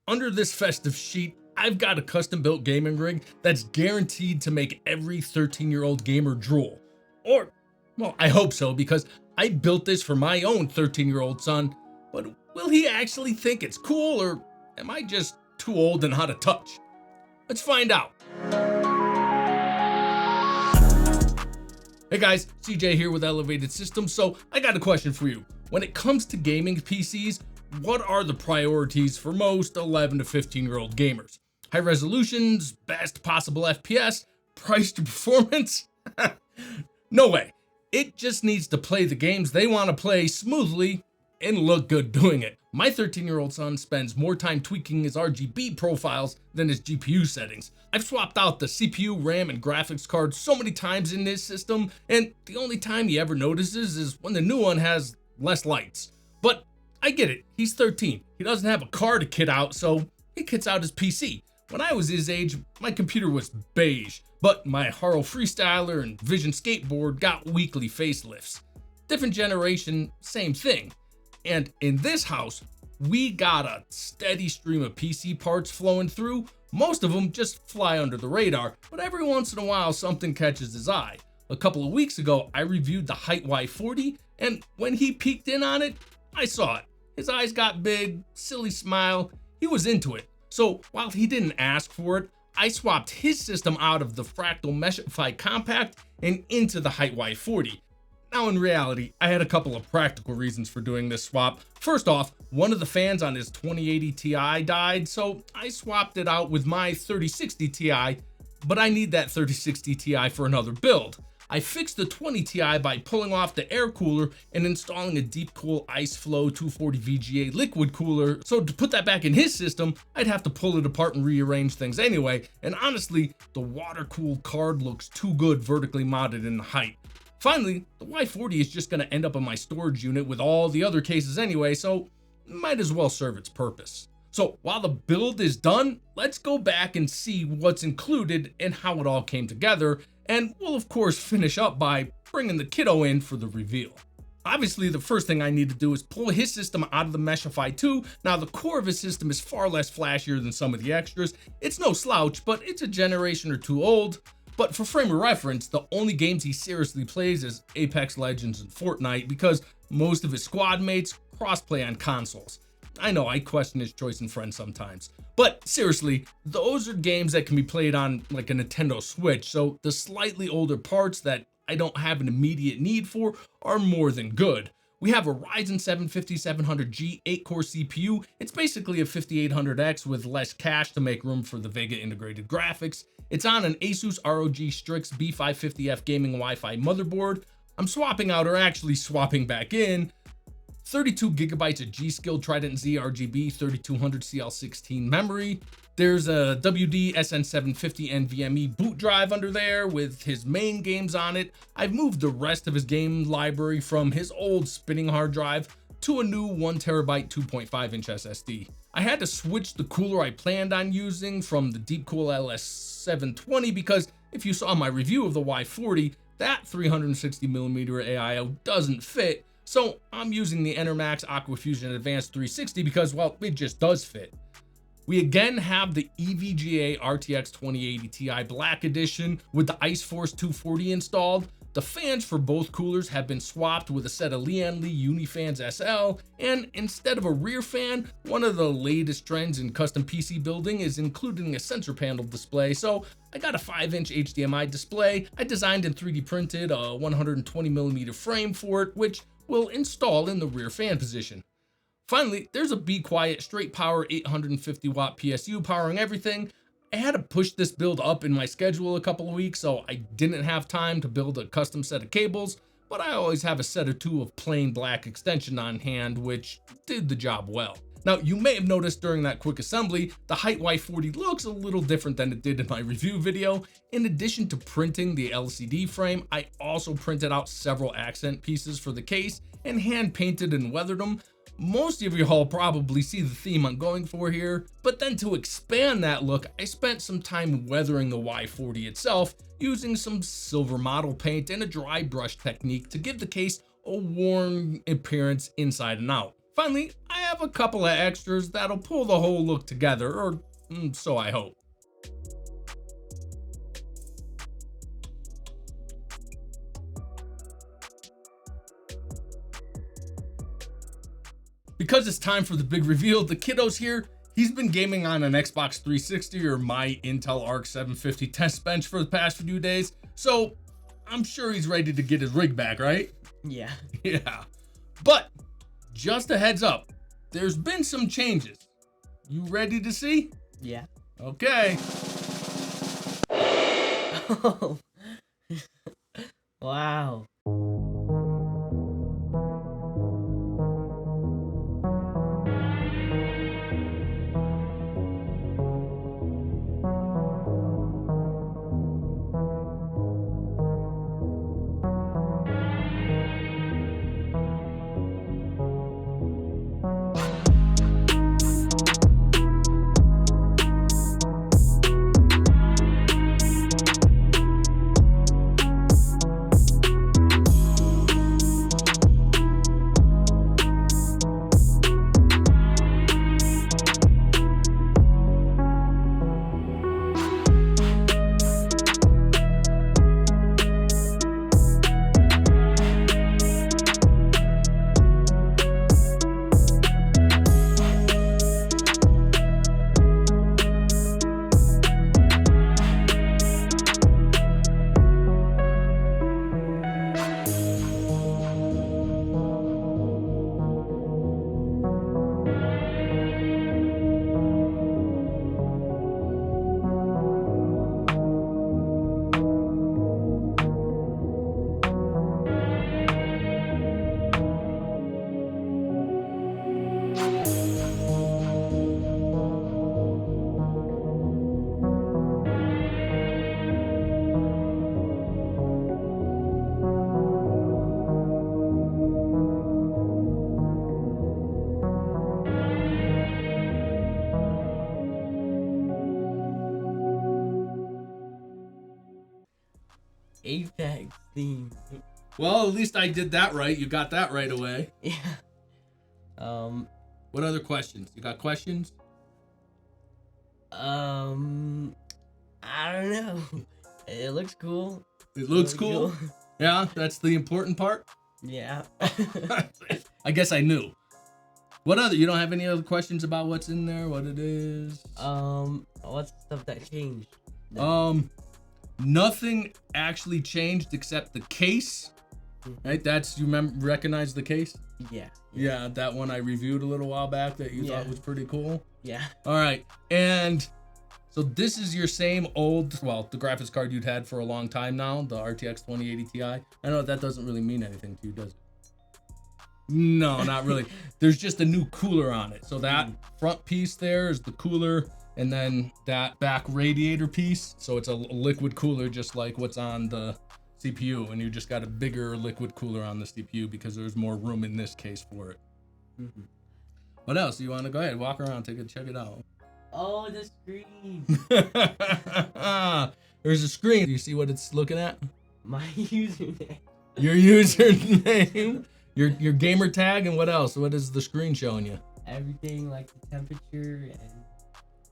Under this festive sheet, I've got a custom built gaming rig that's guaranteed to make every 13-year-old gamer drool. Or, well, I hope so, because I built this for my own 13-year-old son, but will he actually think it's cool, or am I just too old and out of touch? Let's find out. Hey guys, CJ here with Elevated Systems. So I got a question for you. When it comes to gaming PCs, what are the priorities for most 11 to 15-year-old gamers? High resolutions, best possible FPS, price to performance? No way. It just needs to play the games they want to play smoothly and look good doing it. My 13-year-old son spends more time tweaking his RGB profiles than his GPU settings. I've swapped out the CPU, RAM, and graphics card so many times in this system, and the only time he ever notices is when the new one has less lights. But I get it, he's 13. He doesn't have a car to kit out, so he kits out his PC. When I was his age, my computer was beige, but my Haro Freestyler and Vision skateboard got weekly facelifts. Different generation, same thing. And in this house, we got a steady stream of PC parts flowing through. Most of them just fly under the radar, but every once in a while something catches his eye. A couple of weeks ago, I reviewed the Hyte Y40, and when he peeked in on it, I saw it. His eyes got big, silly smile, he was into it. So while he didn't ask for it, I swapped his system out of the Fractal Meshify Compact and into the Hyte Y40. Now in reality, I had a couple of practical reasons for doing this swap. First off, one of the fans on his 2080 Ti died, so I swapped it out with my 3060 Ti, but I need that 3060 Ti for another build. I fixed the 20 Ti by pulling off the air cooler and installing a Deepcool IceFlow 240 VGA liquid cooler, so to put that back in his system, I'd have to pull it apart and rearrange things anyway, and honestly, the water-cooled card looks too good vertically mounted in the Hyte. Finally, the Y40 is just going to end up in my storage unit with all the other cases anyway, so might as well serve its purpose. So while the build is done, let's go back and see what's included and how it all came together, and we'll of course finish up by bringing the kiddo in for the reveal. Obviously, the first thing I need to do is pull his system out of the Meshify 2. Now, the core of his system is far less flashier than some of the extras. It's no slouch, but it's a generation or two old. But for frame of reference, the only games he seriously plays is Apex Legends and Fortnite because most of his squad mates crossplay on consoles. I know I question his choice in Friends sometimes, but seriously, those are games that can be played on like a Nintendo Switch, so the slightly older parts that I don't have an immediate need for are more than good. We have a Ryzen 7 5700G 8-core CPU. It's basically a 5800X with less cache to make room for the Vega integrated graphics. It's on an Asus ROG Strix B550F gaming Wi-Fi motherboard. I'm swapping out, or actually swapping back in, 32 gigabytes of G.Skill Trident Z RGB 3200 CL16 memory. There's a WD SN750 NVMe boot drive under there with his main games on it. I've moved the rest of his game library from his old spinning hard drive to a new 1TB 2.5-inch SSD. I had to switch the cooler I planned on using from the Deepcool LS720 because if you saw my review of the Y40, that 360mm AIO doesn't fit. So I'm using the Enermax AquaFusion Advanced 360 because, well, it just does fit. We again have the EVGA RTX 2080 Ti Black Edition with the IceForce 240 installed. The fans for both coolers have been swapped with a set of Lian Li Unifans SL, and instead of a rear fan, one of the latest trends in custom PC building is including a sensor panel display, so I got a 5-inch HDMI display. I designed and 3D printed a 120mm frame for it, which will install in the rear fan position. Finally, there's a Be Quiet straight power 850 watt PSU powering everything. I had to push this build up in my schedule a couple of weeks, so I didn't have time to build a custom set of cables, but I always have a set or two of plain black extension on hand, which did the job well. Now, you may have noticed during that quick assembly, the Hyte Y40 looks a little different than it did in my review video. In addition to printing the LCD frame, I also printed out several accent pieces for the case and hand painted and weathered them. Most of you all probably see the theme I'm going for here, but then to expand that look, I spent some time weathering the Y40 itself using some silver model paint and a dry brush technique to give the case a worn appearance inside and out. Finally, I have a couple of extras that'll pull the whole look together, or so I hope. Because it's time for the big reveal, the kiddo's here. He's been gaming on an Xbox 360 or my Intel Arc 750 test bench for the past few days, so I'm sure he's ready to get his rig back, right? Yeah. Yeah. But just a heads up, there's been some changes. You ready to see? Yeah. Okay. Oh. Wow. Apex theme. Well, at least I did that right. You got that right away. Yeah. What other questions? You got questions? I don't know. It looks cool. It looks cool. Yeah, that's the important part. Yeah. I guess I knew. What other? You don't have any other questions about what's in there, what it is? What's the stuff that changed? Nothing actually changed except the case. Right? That's, you recognize the case? Yeah. Yeah, that one I reviewed a little while back that you thought was pretty cool. Yeah. All right. And so this is your same old, well, the graphics card you'd had for a long time now, the RTX 2080 Ti. I know that doesn't really mean anything to you, does it? No, not really. There's just a new cooler on it. So that front piece there is the cooler, and then that back radiator piece. So it's a liquid cooler, just like what's on the CPU, and you just got a bigger liquid cooler on the CPU because there's more room in this case for it. Mm-hmm. What else? You want to go ahead, walk around, check it out. Oh, the screen. There's a screen. Do you see what it's looking at? My username. Your username. Your gamer tag, and what else? What is the screen showing you? Everything, like the temperature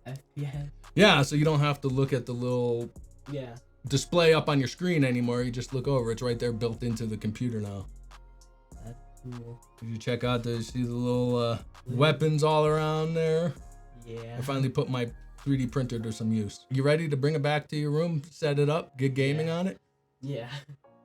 and FPS. Yeah, so you don't have to look at the little display up on your screen anymore. You just look over. It's right there built into the computer now. That's cool. Did you check out see the little weapons all around there? Yeah. I finally put my 3D printer to some use. You ready to bring it back to your room, set it up, get gaming on it? Yeah.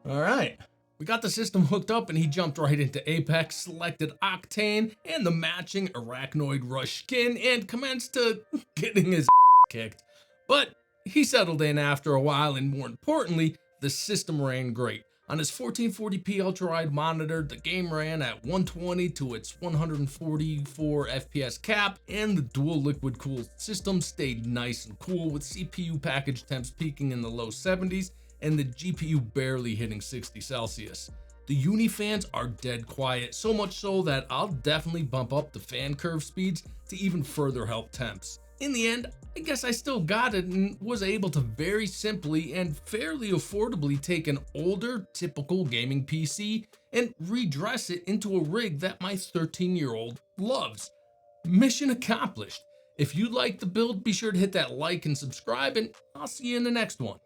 All right. We got the system hooked up and he jumped right into Apex, selected Octane and the matching Arachnoid Rush skin, and commenced to getting his kicked. But he settled in after a while, and more importantly, the system ran great. On his 1440p ultra-wide monitor, the game ran at 120 to its 144 FPS cap, and the dual liquid cooled system stayed nice and cool, with CPU package temps peaking in the low 70s and the GPU barely hitting 60 Celsius. The Uni fans are dead quiet, so much so that I'll definitely bump up the fan curve speeds to even further help temps. In the end, I guess I still got it and was able to very simply and fairly affordably take an older, typical gaming PC and redress it into a rig that my 13-year-old loves. Mission accomplished. If you like the build, be sure to hit that like and subscribe, and I'll see you in the next one.